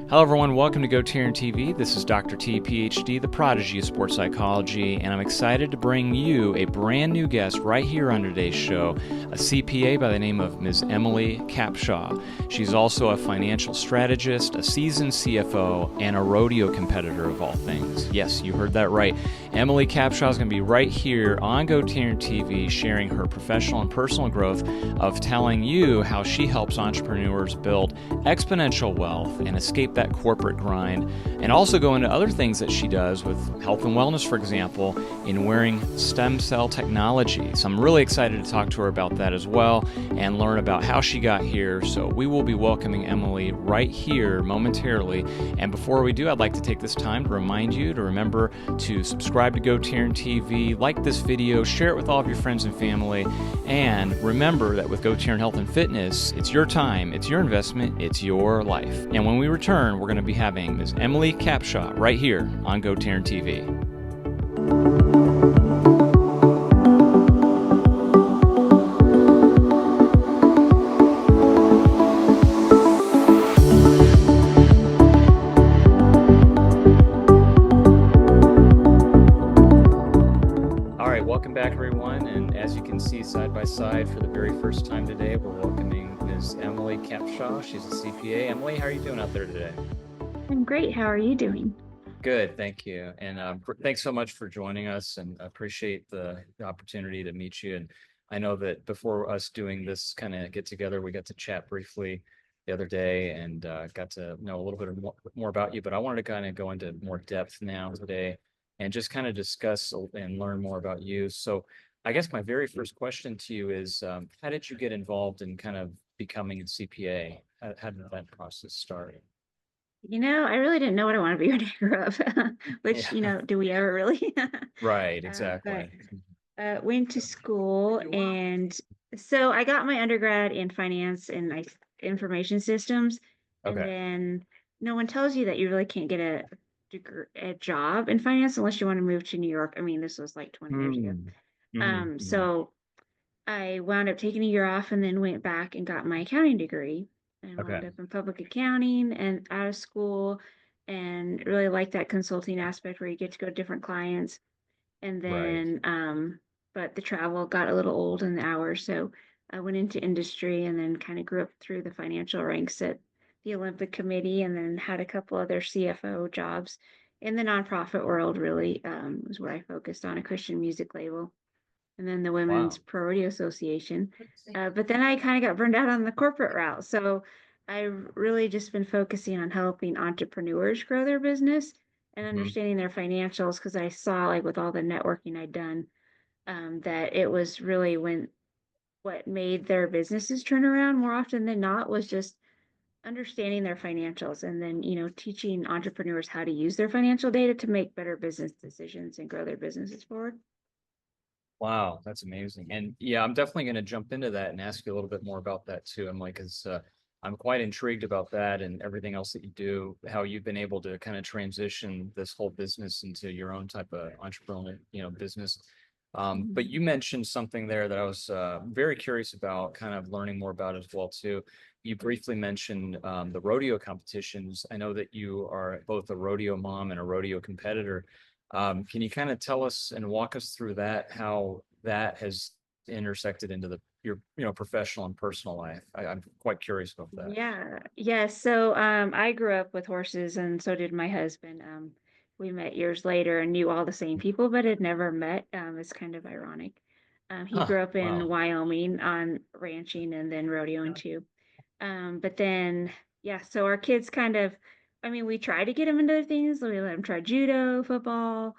Hello everyone, welcome to GoTarryn TV. This is Dr. T, PhD, the prodigy of sports psychology, and I'm excited to bring you a brand new guest right here on today's show, a CPA by the name of Ms. Emelie Capshaw. She's also a financial strategist, a seasoned CFO, and a rodeo competitor of all things. Yes, you heard that right. Emelie Capshaw is going to be right here on GoTarryn TV sharing her professional and personal growth of telling you how she helps entrepreneurs build exponential wealth and escape that corporate grind, and also go into other things that she does with health and wellness, for example, in wearing stem cell technology. So I'm really excited to talk to her about that as well and learn about how she got here. So we will be welcoming Emelie right here momentarily. And before we do, I'd like to take this time to remind you to remember to subscribe to GoTarryn TV, like this video, share it with all of your friends and family, and remember that with GoTarryn Health and Fitness, it's your time, it's your investment, it's your life. And when we return, we're going to be having Ms. Emelie Capshaw right here on GoTarryn TV. All right, welcome back, everyone. And as you can see side by side for the very first time today, we're welcoming Ms. Emelie Capshaw. She's a CPA. Emelie, how are you doing out there today? I'm great. How are you doing? Good, thank you. And thanks so much for joining us, and I appreciate the opportunity to meet you. And I know that before us doing this kind of get together, we got to chat briefly the other day and got to know a little bit more about you. But I wanted to kind of go into more depth now today and just kind of discuss and learn more about you. So I guess my very first question to you is, how did you get involved in kind of becoming a CPA? How did that process start? I really didn't know what I wanted to be when I grew up, which, Yeah, do we ever really? right, But exactly. went to school, and so I got my undergrad in finance and information systems, and Okay. then no one tells you that you really can't get a job in finance unless you want to move to New York. I mean, this was like 20 years ago. Mm. Mhm, mhm. So I wound up taking a year off and then went back and got my accounting degree and Okay. wound up in public accounting and out of school, and really liked that consulting aspect where you get to go to different clients. And Right. then, but the travel got a little old in the hours. So I went into industry and then kind of grew up through the financial ranks at the Olympic Committee, and then had a couple other CFO jobs in the nonprofit world, really, was where I focused on a Christian music label and then the Women's Wow. Pro Rodeo Association. But then I kind of got burned out on the corporate route. So I've really just been focusing on helping entrepreneurs grow their business and Mhm. understanding their financials, because I saw, like, with all the networking I'd done, that it was really when what made their businesses turn around more often than not was just understanding their financials, and then, teaching entrepreneurs how to use their financial data to make better business decisions and grow their businesses forward. Wow, that's amazing. And yeah, I'm definitely going to jump into that and ask you a little bit more about that too. I'm like, because I'm quite intrigued about that and everything else that you do, how you've been able to kind of transition this whole business into your own type of entrepreneurial, business. But Mhm. you mentioned something there that I was very curious about, kind of learning more about as well too. You briefly mentioned the rodeo competitions. I know that you are both a rodeo mom and a rodeo competitor. Can you kind of tell us and walk us through that, how that has intersected into your, professional and personal life? I'm quite curious about that. Yeah. Yeah. So I grew up with horses, and so did my husband. We met years later and knew all the same people, but had never met. It's kind of ironic. He Huh, grew up in wow. Wyoming on ranching and then rodeoing too. But then, yeah, so our kids kind of, I mean, we try to get them into things. We let them try judo, football,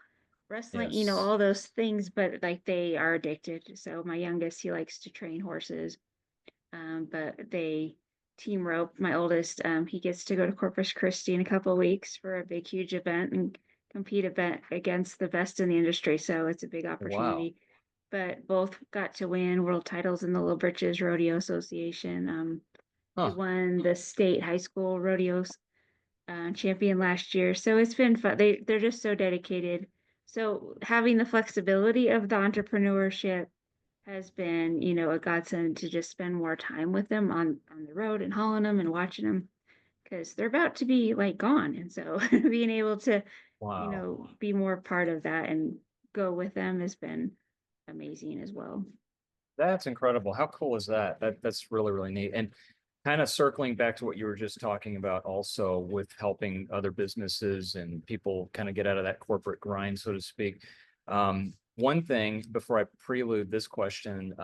wrestling, Yes. all those things, but like they are addicted. So my youngest, he likes to train horses, but they team rope. My oldest, he gets to go to Corpus Christi in a couple of weeks for a big, huge event and compete event against the best in the industry. So it's a big Wow. opportunity. But both got to win world titles in the Little Britches Rodeo Association. They Huh. won the state high school rodeos champion last year. So it's been fun. They're just so dedicated. So having the flexibility of the entrepreneurship has been, a godsend to just spend more time with them on the road and hauling them and watching them, because they're about to be like gone. And so being able to, Wow. be more part of that and go with them has been amazing as well. That's incredible. How cool is that? That's really, really neat. And kind of circling back to what you were just talking about also with helping other businesses and people kind of get out of that corporate grind, so to speak. One thing before I prelude this question,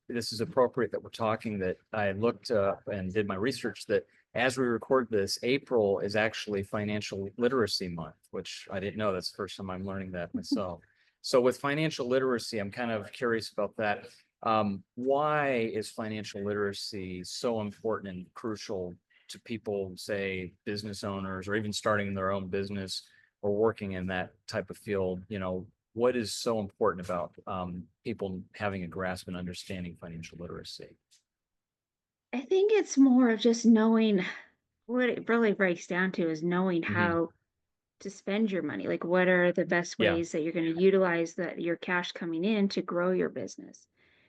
this is appropriate that we're talking that I looked up and did my research that as we record this, April is actually Financial Literacy Month, which I didn't know. That's the first time I'm learning that myself. So with financial literacy, I'm kind of curious about that. Why is financial literacy so important and crucial to people, say business owners or even starting their own business or working in that type of field? What is so important about people having a grasp and understanding financial literacy? I think it's more of just knowing what it really breaks down to is knowing Hmm. how to spend your money. Like, what are the best Yeah, ways that you're going to utilize that your cash coming in to grow your business?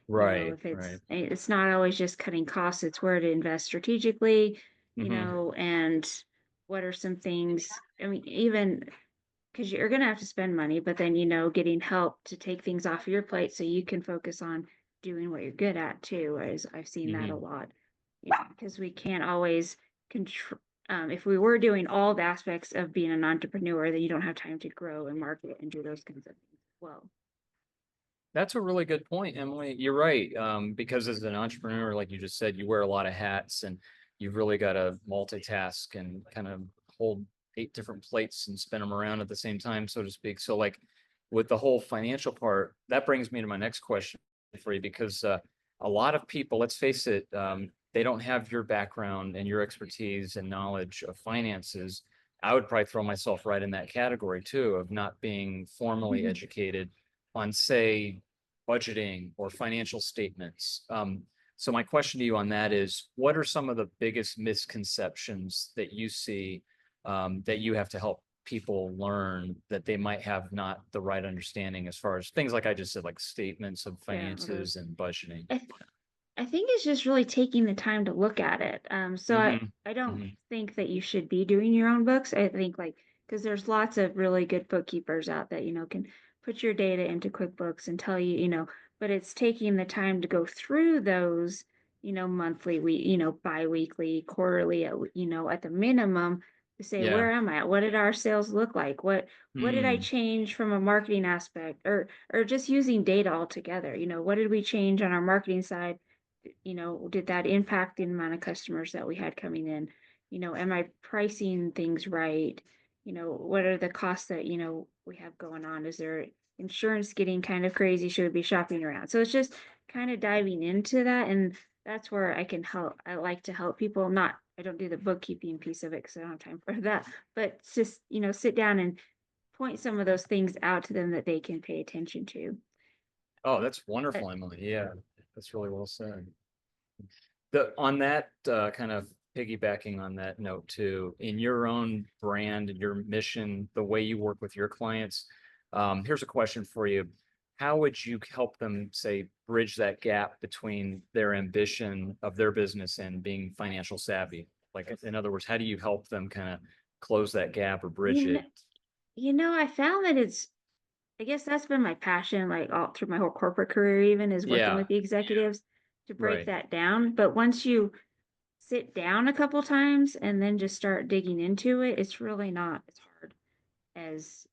right, If right. it's not always just cutting costs, it's where to invest strategically, Hmm. and what are some things, I mean, even because you're going to have to spend money, but then, getting help to take things off of your plate so you can focus on doing what you're good at too. As I've seen that a Hmm. lot, because we can't always control. If we were doing all the aspects of being an entrepreneur, then you don't have time to grow and market and do those kinds of things as well. That's a really good point, Emily. You're right. Because as an entrepreneur, like you just said, you wear a lot of hats and you've really got to multitask and kind of hold 8 different plates and spin them around at the same time, so to speak. So, like with the whole financial part, that brings me to my next question for you because a lot of people, let's face it, they don't have your background and your expertise and knowledge of finances. I would probably throw myself right in that category too, of not being formally Mhm. educated on, say, budgeting or financial statements. So my question to you on that is, what are some of the biggest misconceptions that you see that you have to help people learn that they might have not the right understanding as far as things like I just said, like statements of Yeah, all finances those. and budgeting? I, I think it's just really taking the time to look at it. So Mm-hmm. I don't Mm-hmm. think that you should be doing your own books. I think like because there's lots of really good bookkeepers out that can put your data into QuickBooks and tell you, but it's taking the time to go through those, monthly, biweekly, quarterly, at the minimum to say Yeah. where am I at? What did our sales look like? What did I Mm. change from a marketing aspect or just using data altogether? What did we change on our marketing side? Did that impact the amount of customers that we had coming in? Am I pricing things right? What are the costs that, we have going on? Is there insurance getting kind of crazy? Should we be shopping around? So it's just kind of diving into that. And that's where I can help. I like to help people. I don't do the bookkeeping piece of it because I don't have time for that, but just, sit down and point some of those things out to them that they can pay attention to. Oh, that's Uh, wonderful, Emily. Yeah, that's really well said. The on that kind of piggybacking on that note too, in your own brand and your mission, the way you work with your clients, here's a question for you. How would you help them, say, bridge that gap between their ambition of their business and being financial savvy? Like, in other words, how do you help them kind of close that gap or bridge you know, it? I found that I guess that's been my passion, like all through my whole corporate career, even is working Yeah, with the executives to break right. that down. But once you sit down a couple times and then just start digging into it, it's really not as hard as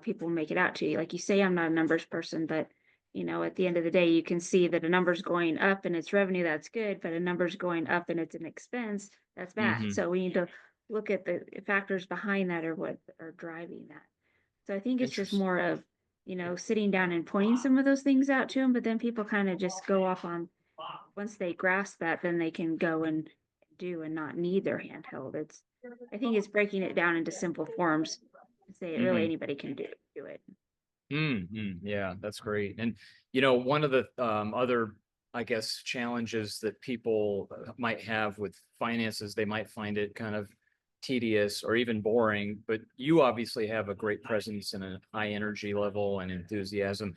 people make it out to you. Like you say, I'm not a numbers person, but at the end of the day, you can see that a number's going up and it's revenue, that's good, but a number's going up and it's an expense, that's bad. Mm-hmm. So we need to look at the factors behind that or what are driving that. So I think it's just Interesting. more of, sitting down and pointing some of those things out to them, but then people kind of just go off on once they grasp that, then they can go and do and not need their handheld. I think it's breaking it down into simple forms to say really Mm-hmm. anybody can do it. Yeah, that's great. And one of the other, I guess, challenges that people might have with finances, they might find it kind of tedious or even boring, but you obviously have a great presence and a high energy level and enthusiasm.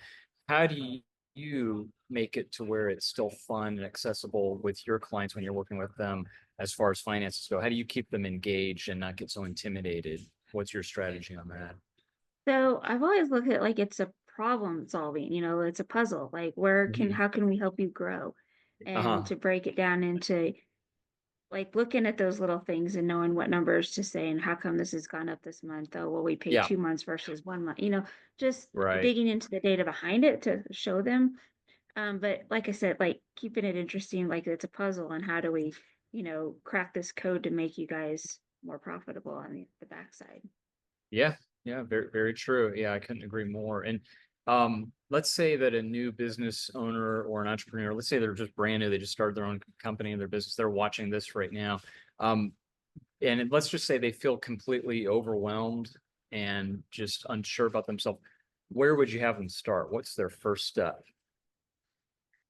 How do you make it to where it's still fun and accessible with your clients when you're working with them as far as finances go? How do you keep them engaged and not get so intimidated? What's your strategy on that? So I've always looked at like it's a problem solving, it's a puzzle. Like Hmm. how can we help you grow? And Uh-huh. to break it down into like looking at those little things and knowing what numbers to say and how come this has gone up this month. Oh, well, we paid Yeah. 2 months versus 1 month, just Right. digging into the data behind it to show them. But like I said, like keeping it interesting, like it's a puzzle and how do we, crack this code to make you guys more profitable on the backside. Yeah, yeah, very, very true. Yeah, I couldn't agree more. And let's say that a new business owner or an entrepreneur, let's say they're just brand new, they just started their own company and their business, they're watching this right now. Um, let's just say they feel completely overwhelmed and just unsure about themselves. Where would you have them start? What's their first step?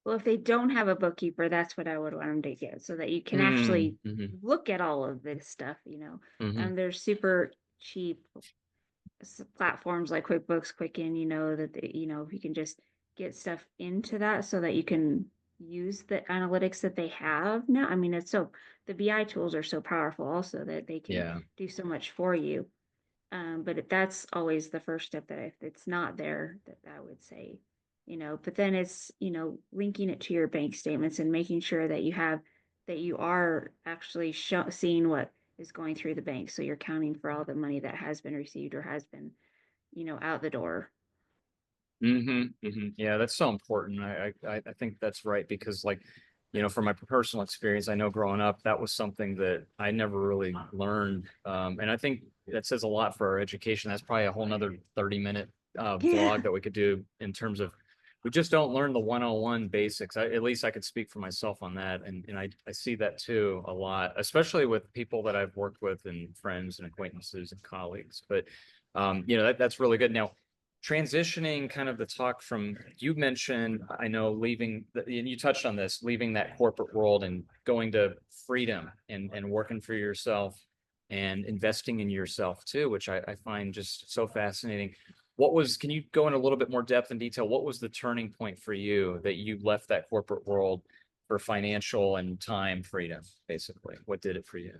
Well, if they don't have a bookkeeper, that's what I would want them to get so that you can Mm, actually hmm. look at all of this stuff. Hmm. There's super cheap platforms like QuickBooks, Quicken, you can just get stuff into that so that you can use the analytics that they have now. I mean, the BI tools are so powerful also that they can Yeah. do so much for you. But that's always the first step that if it's not there, that I would say, but then it's, linking it to your bank statements and making sure that you are actually seeing what is going through the bank. So you're counting for all the money that has been received or has been, out the door. Hmm. Hmm. Yeah, that's so important. I think that's right because like, from my personal experience, I know growing up, that was something that I never really learned. And I think that says a lot for our education. That's probably a whole nother 30-minute Yeah. vlog that we could do in terms of we just don't learn the 101 basics. At least I could speak for myself on that. And I see that too a lot, especially with people that I've worked with and friends and acquaintances and colleagues. But that's really good. Now, transitioning kind of the talk from you mentioned, I know and you touched on this, leaving that corporate world and going to freedom and working for yourself and investing in yourself too, which I find just so fascinating. Can you go in a little bit more depth and detail? What was the turning point for you that you left that corporate world for financial and time freedom, basically? What did it for you?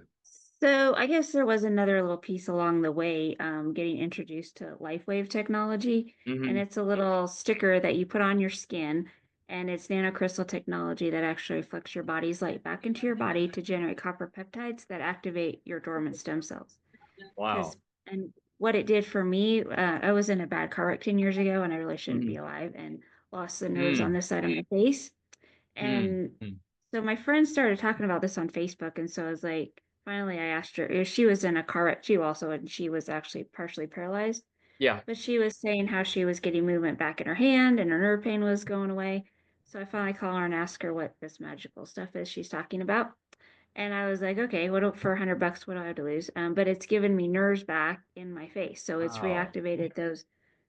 So I guess there was another little piece along the way, getting introduced to LifeWave technology, and Hmm. it's a little sticker that you put on your skin, and it's nanocrystal technology that actually reflects your body's light back into your body to generate copper peptides that activate your dormant stem cells. Wow. Because and what it did for me, I was in a bad car wreck 10 years ago, and I really shouldn't be Hmm. alive, and lost the nerves on Mm, this side of my face. mm, And mm. so my friend started talking about this on Facebook. And so I was like, finally, I asked her if she was in a car wreck too, also, and she was actually partially paralyzed. Yeah. But she was saying how she was getting movement back in her hand and her nerve pain was going away. So I finally called her and asked her what this magical stuff is she's talking about. And I was like, okay, for $100, what do I have to lose? But it's given me nerves back in my face. So it's Wow. reactivated those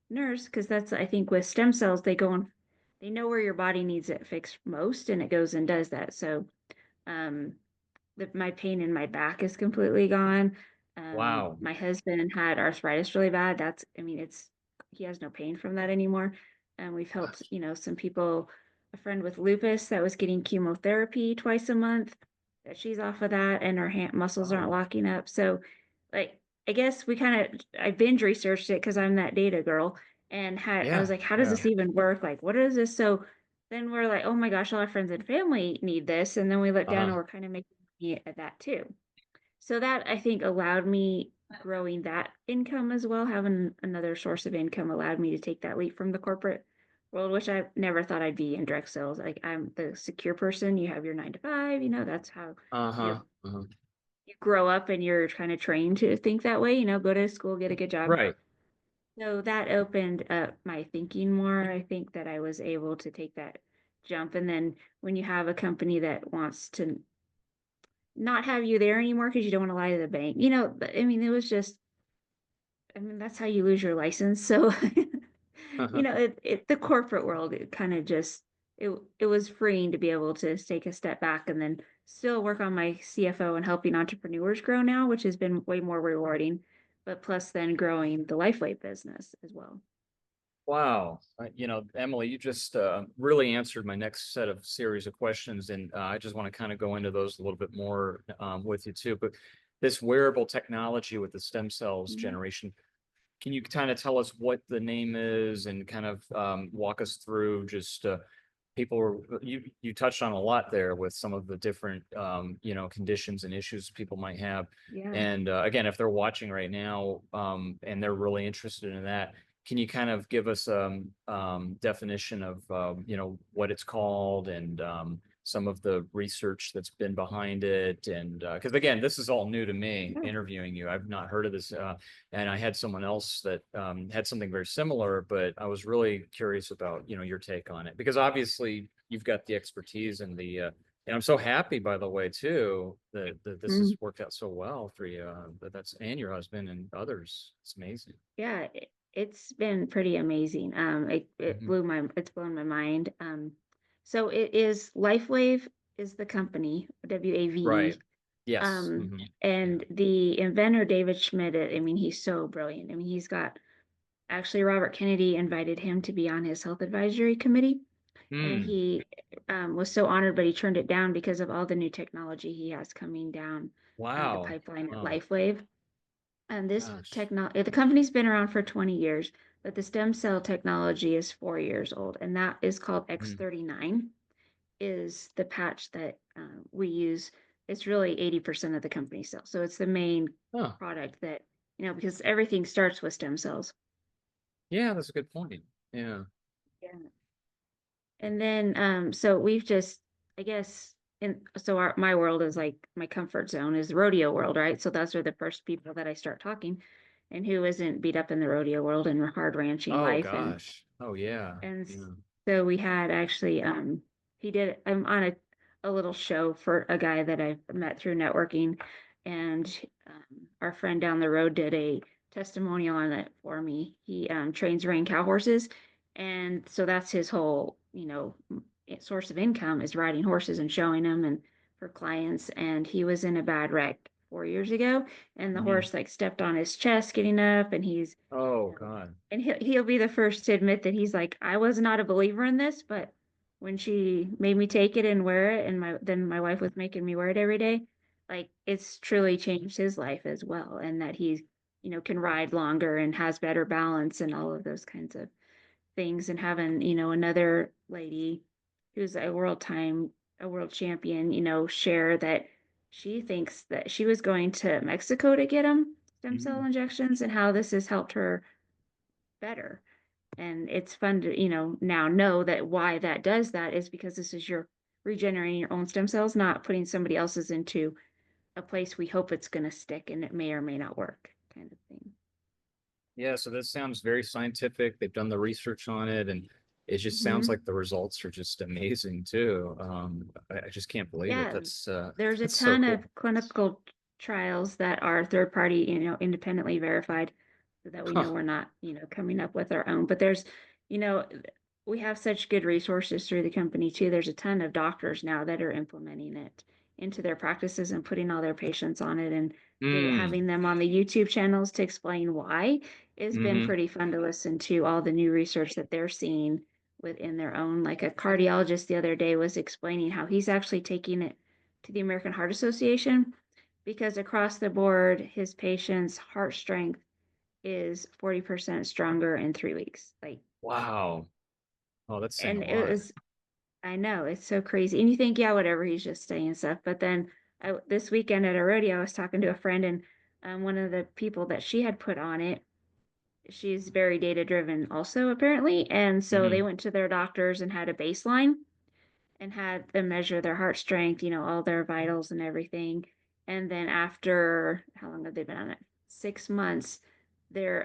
nerves because that's, I think, with stem cells, they know where your body needs it fixed most and it goes and does that. So, um, my pain in my back is completely gone. Wow. My husband had arthritis really bad. He has no pain from that anymore. And we've helped, some people, a friend with lupus that was getting chemotherapy twice a month, that she's off of that and her hand muscles aren't Oh, locking up. So, like, I guess I binge researched it because I'm that data girl and I was yeah. like, how does Yeah. this even work? Like, what is this? So then we're like, oh my gosh, all our friends and family need this. And then we look down Uh-huh. and we're kind of making money at that too. So that I think allowed me growing that income as well, having another source of income allowed me to take that leap from the corporate world, which I never thought I'd be in direct sales. Like I'm the secure person. You have your 9 to 5, that's how, you know, Uh-huh. Uh-huh. you grow up and you're kind of trained to think that way, go to school, get a good job. Right. So that opened up my thinking more. I think that I was able to take that jump. And then when you have a company that wants to not have you there anymore because you don't want to lie to the bank, I mean, it was just, I mean, that's how you lose your license. So, Uh-huh. the corporate world, it kind of just, it was freeing to be able to take a step back and then still work on my CFO and helping entrepreneurs grow now, which has been way more rewarding, but plus then growing the LifeWay business as well. Wow. Emelie, you just really answered my next set of series of questions, and I just want to kind of go into those a little bit more with you too. But this wearable technology with the stem cells Mhm. generation, can you kind of tell us what the name is and kind of walk us through just you touched on a lot there with some of the different conditions and issues people might have. Yeah. And again, if they're watching right now and they're really interested in that, can you kind of give us a definition of what it's called and some of the research that's been behind it? And because again, this is all new to me Yeah. interviewing you. I've not heard of this. And I had someone else that had something very similar, but I was really curious about your take on it because obviously you've got the expertise and and I'm so happy, by the way, too, that this has Mm. worked out so well for you. That's and your husband and others. It's amazing. Yeah, it's been pretty amazing. Hmm. It's blown my mind. So it is LifeWave is the company, Right. WAVE. Yes. Hmm. Yeah. And the inventor David Schmidt, I mean, he's so brilliant. I mean, he's got actually Robert Kennedy invited him to be on his health advisory committee, and Mm. he was so honored, but he turned it down because of all the new technology he has coming down the Wow. pipeline at Oh, LifeWave. And this gosh. technology, the company's been around for 20 years, but the stem cell technology is 4 years old, and that is called Mm. X39, is the patch that we use. It's really 80% of the company sales. So it's the main Huh. product that, because everything starts with stem cells. Yeah, that's a good point. Yeah. Yeah. And then, so we've just, I guess, so my world is like my comfort zone is the rodeo world, right? So those are the first people that I start talking, and who isn't beat up in the rodeo world and hard ranching Oh life, and gosh. Oh yeah. and Yeah. so we had actually, I'm on a little show for a guy that I've met through networking, and our friend down the road did a testimonial on it for me. He trains reining cow horses, and so that's his whole, source of income is riding horses and showing them and for clients. And he was in a bad wreck 4 years ago, and the Hmm. horse like stepped on his chest getting up, and Oh God. he'll be the first to admit that he's like, I was not a believer in this, but when she made me take it and wear it, and my wife was making me wear it every day, like it's truly changed his life as well, and that he's, can ride longer and has better balance and all of those kinds of things. And having, another lady who's a world champion, share that she thinks that she was going to Mexico to get him stem cell Mhm. injections, and how this has helped her better. And it's fun to, now know that why that does that is because this is your regenerating your own stem cells, not putting somebody else's into a place we hope it's going to stick and it may or may not work, kind of thing. Yeah, so this sounds very scientific. They've done the research on it, and it just sounds Hmm. like the results are just amazing too. I just can't believe it. Yeah, That's there's a that's so ton cool. of clinical trials that are third party, independently verified, so that we know Huh. we're not, coming up with our own. But there's, you know, we have such good resources through the company too. There's a ton of doctors now that are implementing it into their practices and putting all their patients on it, and Mm. having them on the YouTube channels to explain why. It's been Hmm. pretty fun to listen to all the new research that they're seeing within their own. Like a cardiologist the other day was explaining how he's actually taking it to the American Heart Association, because across the board his patients' heart strength is 40% stronger in 3 weeks. Like, Wow. Oh, that's saying and a it lot. was, I know, it's so crazy. And you think, yeah, whatever, he's just saying stuff. But then this weekend at a rodeo, I was talking to a friend, and one of the people that she had put on it, she's very data driven also apparently, and so they Hmm. went to their doctors and had a baseline and had them measure their heart strength, all their vitals and everything. And then after how long have they been on it? 6 months, they're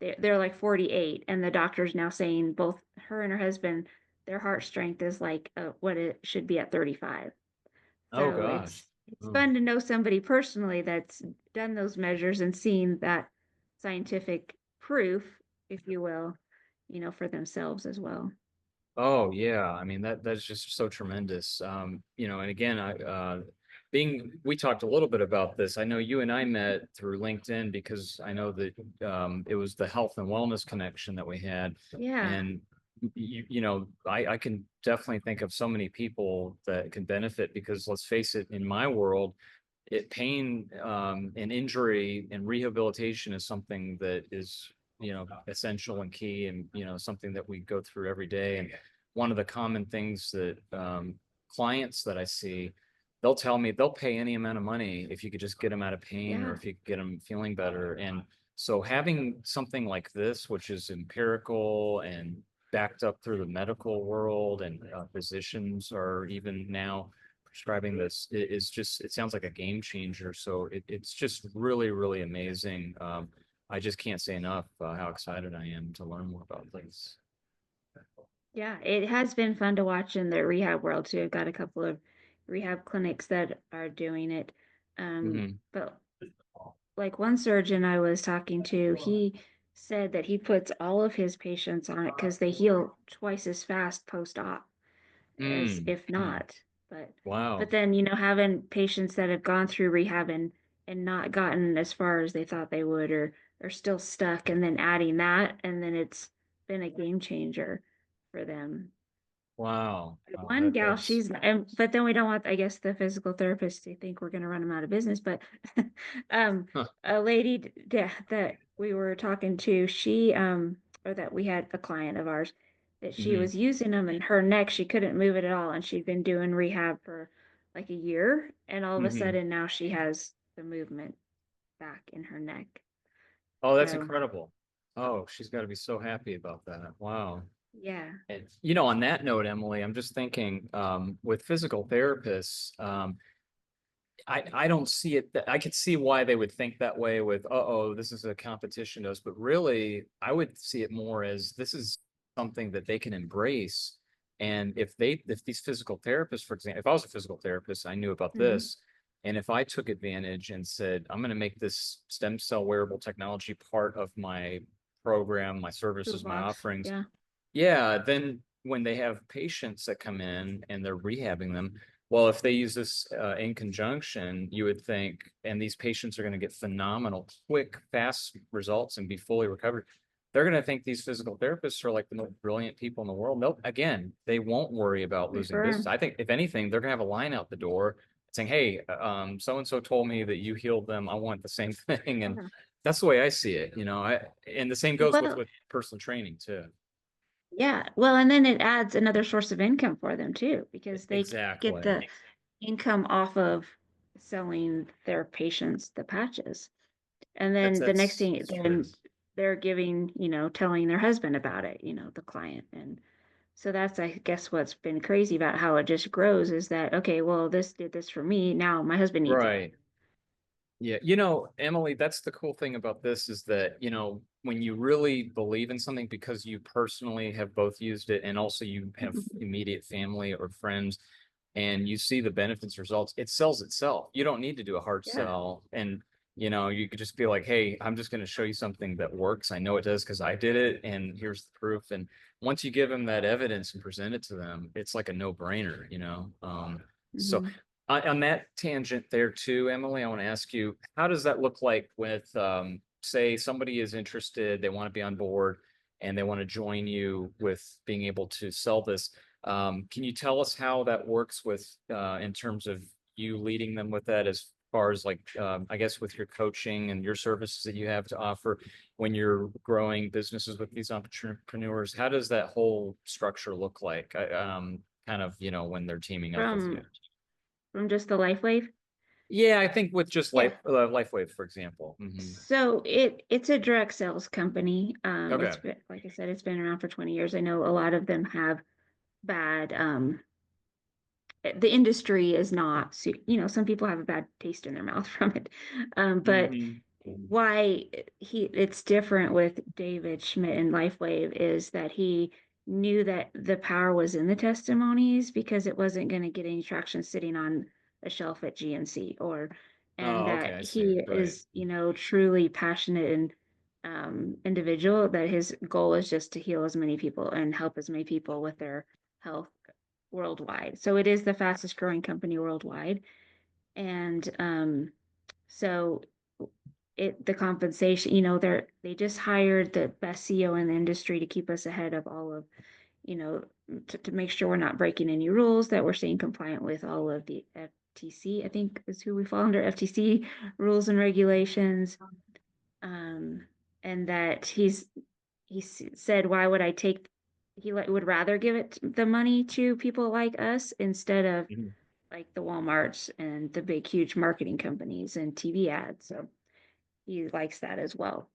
they're like 48, and the doctor's now saying both her and her husband, their heart strength is like what it should be at 35. Oh So gosh. it's Oh. fun to know somebody personally that's done those measures and seen that scientific proof, if you will, for themselves as well. Oh yeah. I mean that's just so tremendous. And again, we talked a little bit about this. I know you and I met through LinkedIn because I know that it was the health and wellness connection that we had. Yeah. And I can definitely think of so many people that can benefit because let's face it, in my world, pain and injury and rehabilitation is something that is, essential and key and, something that we go through every day. And one of the common things that clients that I see, they'll tell me they'll pay any amount of money if you could just get them out of pain or Yeah. if you could get them feeling better. And so having something like this, which is empirical and backed up through the medical world and physicians are even now prescribing this is just, it sounds like a game changer. So it's just really, really amazing. I just can't say enough how excited I am to learn more about this. Yeah, it has been fun to watch in the rehab world too. I've got a couple of rehab clinics that are doing it. Hmm. But like one surgeon I was talking to, he said that he puts all of his patients on it because they heal twice as fast post-op as Mm. if not. But Wow. but then, having patients that have gone through rehab and not gotten as far as they thought they would or still stuck and then adding that and then it's been a game changer for them. Wow. One gal, but then we don't want, I guess, the physical therapist to think we're going to run them out of business. But Huh. a lady that we were talking to, or that we had a client of ours that she Hmm. was using them in her neck. She couldn't move it at all. And she'd been doing rehab for like a year. And all of a Hmm. sudden now she has the movement back in her neck. Oh, that's So, incredible. Oh, she's got to be so happy about that. Wow. yeah. And, on that note, Emily, I'm just thinking with physical therapists, I don't see it that I could see why they would think that way with, oh, this is a competition to us, but really I would see it more as this is something that they can embrace. And if these physical therapists, for example, if I was a physical therapist, I knew about Hmm. this, and if I took advantage and said, I'm going to make this stem cell wearable technology part of my program, my services, my Toolbox. offerings, Yeah. yeah, then when they have patients that come in and they're rehabbing them, well, if they use this in conjunction, you would think, and these patients are going to get phenomenal, quick, fast results and be fully recovered. They're going to think these physical therapists are like the most brilliant people in the world. Nope. Again, they won't worry about losing business. Refer I think if anything, they're going to have a line out the door saying, "Hey, so and so told me that you healed them. I want the same thing." And them. that's the way I see it. And the same goes with Well, personal training too. yeah. Well, and then it adds another source of income for them too, because they get Exactly. the income off of selling their patients the patches. And That's then the next that's thing, that's true. then they're giving, telling their husband about it, the client. And so that's, I guess, what's been crazy about how it just grows is that, okay, well, this did this for me. Now my husband needs it. Right. Yeah, Emily, that's the cool thing about this is that, when you really believe in something because you personally have both used it and also you have immediate family or friends and you see the benefits results, it sells itself. You don't need to do a hard Yeah. sell. And, you could just be like, hey, I'm just going to show you something that works. I know it does because I did it. And here's the proof. And once you give them that evidence and present it to them, it's like a no-brainer. So Hmm. on that tangent there too, Emily, I want to ask you, how does that look like with, say, somebody is interested, they want to be on board, and they want to join you with being able to sell this? Can you tell us how that works with, in terms of you leading them with that, as far as like, I guess with your coaching and your services that you have to offer when you're growing businesses with these entrepreneurs? How does that whole structure look like? Kind of, when they're teaming up with you. From from just the life wave. Yeah, I think with just Yeah. LifeWave, for example. Hmm. So it's a direct sales company. It's Okay. been, like I said, it's been around for 20 years. I know a lot of them have bad the industry is not some people have a bad taste in their mouth from it. But Hmm. why it's different with David Schmidt and LifeWave is that he knew that the power was in the testimonies because it wasn't going to get any traction sitting on a shelf at GNC and Oh, okay, that I see. he Right. is truly passionate and individual, that his goal is just to heal as many people and help as many people with their health worldwide. So it is the fastest growing company worldwide. And so the compensation, they just hired the best CEO in the industry to keep us ahead of all of, to make sure we're not breaking any rules, that we're staying compliant with all of the FTC, I think is who we fall under, FTC rules and regulations. And that he said, why would I take, he would rather give the money to people like us instead of Mhm. like the Walmarts and the big, huge marketing companies and TV ads. So he likes that as well.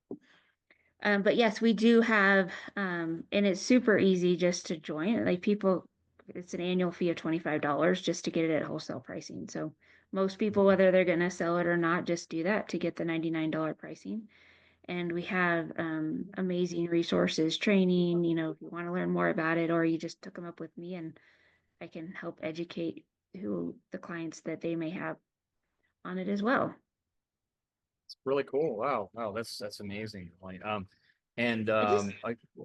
But yes, we do have, and it's super easy just to join. Like people, it's an annual fee of $25 just to get it at wholesale pricing. So most people, whether they're going to sell it or not, just do that to get the $99 pricing. And we have amazing resources, training, if you want to learn more about it, or you just took them up with me and I can help educate who the clients that they may have on it as well. It's really cool. Wow. Wow. That's amazing. Like, and I just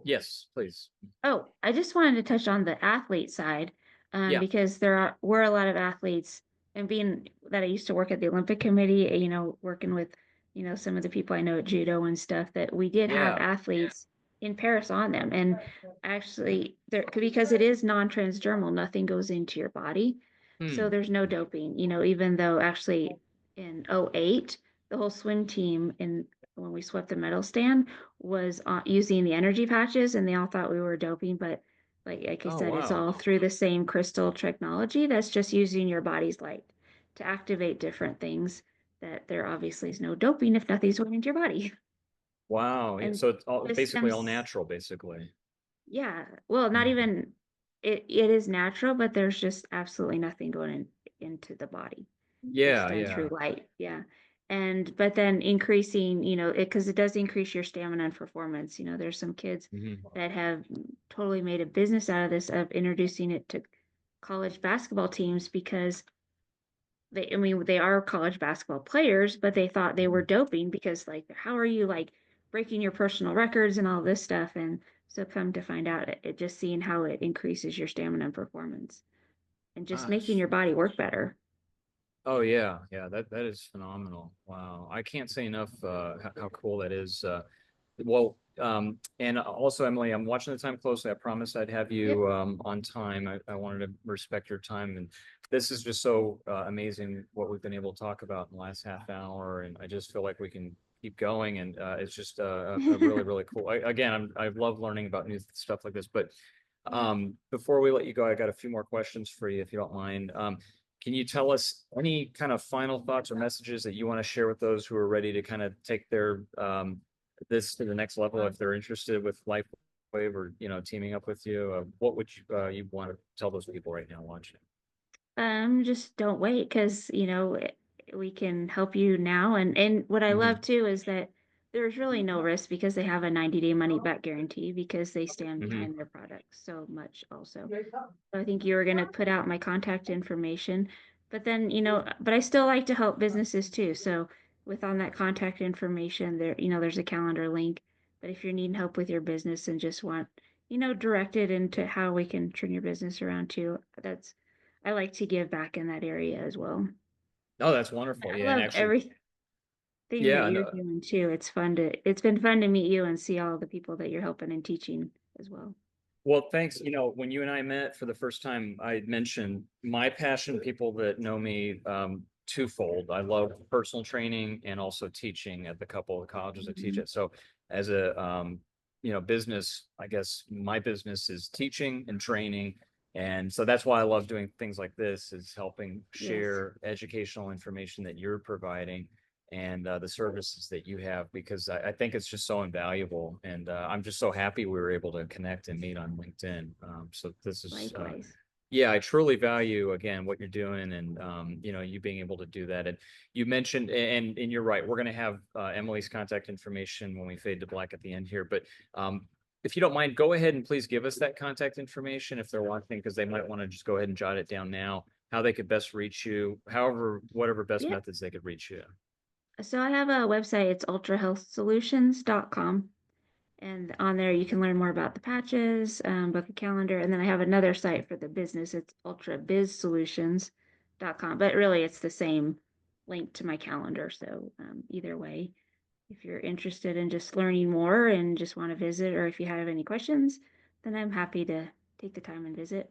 yes, please. I just wanted to touch on the athlete side, Yeah. because were a lot of athletes, and being that I used to work at the Olympic Committee, working with, some of the people I know at judo and stuff, that we did have Yeah. athletes in Paris on them. And actually, there, because it is non-transdermal, nothing goes into your body. So Hmm. there's no doping, even though actually in '08, the whole swim team, when we swept the medal stand, was using the energy patches, and they all thought we were doping. But like I Oh, said, it's wow. all through the same crystal technology that's just using your body's light to activate different things, that there obviously is no doping if nothing's going into your body. Wow. Yeah, And so it's all this basically all stems, natural, basically. yeah, well, not Mhm. even, it is natural, but there's just absolutely nothing going into the body. It's Yeah, done yeah. through light. Yeah. And but then increasing, because it does increase your stamina and performance. There's some kids Mhm. that have totally made a business out of this, of introducing it to college basketball teams, because I mean, they are college basketball players, but they thought they were Mhm. doping, because like, how are you like breaking your personal records and all this stuff? And so come to find out, it just seeing how it increases your stamina and performance, and just making Gosh. your body work better. Oh yeah, yeah, that is phenomenal. Wow. I can't say enough how cool that is. And also, Emily, I'm watching the time closely. I promised I'd have Yep. you on time. I wanted to respect your time, and this is just so amazing what we've been able to talk about in the last half hour, and I just feel like we can keep going, and it's just a really, really cool. I love learning about new stuff like this, but before we let you go, I got a few more questions for you, if you don't mind. Can you tell us any kind of final thoughts or messages that you want to share with those who are ready to kind of take their this to the next level if they're interested with LifeWave or teaming up with you? What would you want to tell those people right now watching? Just don't wait, because we can help you now. And what I love Hmm. too is that there's really no risk, because they have a 90-day money back guarantee, because they stand Hmm. behind their products so much also. So I think you were going to put out my contact information, but then, but I still like to help businesses too. So with on that contact information there, there's a calendar link. But if you're needing help with your business and just want, directed into how we can turn your business around too, I like to give back in that area as well. Oh, that's wonderful. I Yeah, and love actually, everything that yeah, you're no, doing too. It's been fun to meet you and see all the people that you're helping and teaching as well. well, thanks. When you and I met for the first time, I mentioned my passion, people that know me, twofold. I love personal training and also teaching at the couple of colleges I teach Mhm. at. So as a, business, I guess my business is teaching and training. And so that's why I love doing things like this, is helping Yes, share educational information that you're providing and the services that you have, because I think it's just so invaluable. And I'm just so happy we were able to connect and meet on LinkedIn. So this is, likewise. yeah, I truly value again what you're doing, and you being able to do that. And you mentioned, and you're right, we're going to have Emily's contact information when we fade to black at the end here. But if you don't mind, go ahead and please give us that contact information if they're watching, because they might want to just go ahead and jot it down now. How they could best reach you, however, whatever best Yep. methods they could reach you. So I have a website, it's ultrahealthsolutions.com. And on there, you can learn more about the patches, book a calendar. And then I have another site for the business. It's ultrabizsolutions.com. But really, it's the same. link to my calendar. So either way, if you're interested in just learning more and just want to visit, or if you have any questions, then I'm happy to take the time and visit.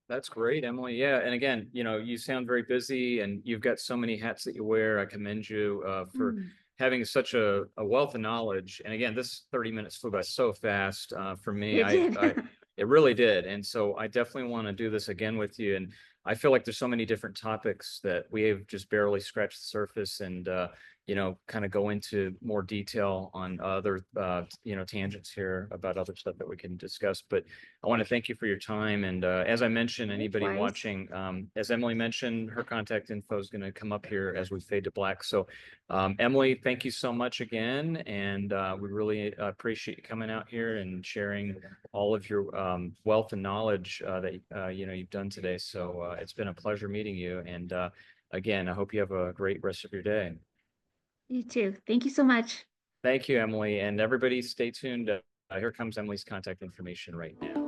That's great, Emelie. Yeah, and again, you sound very busy, and you've got so many hats that you wear. I commend you for Mm, having such a wealth of knowledge. And again, this 30 minutes flew by so fast for me. it did. It really did. And so I definitely want to do this again with you. And I feel like there's so many different topics that we have just barely scratched the surface, and kind of go into more detail on other tangents here about other stuff that we can discuss. But I want to thank you for your time. And as I mentioned, anybody Likewise. watching, as Emelie mentioned, her contact info is going to come up here as we fade to black. So Emelie, thank you so much again. And we really appreciate you coming out here and sharing all of your wealth and knowledge that you've done today. So it's been a pleasure meeting you. And again, I hope you have a great rest of your day. You too. Thank you so much. Thank you, Emelie. And everybody stay tuned. Here comes Emelie's contact information right now.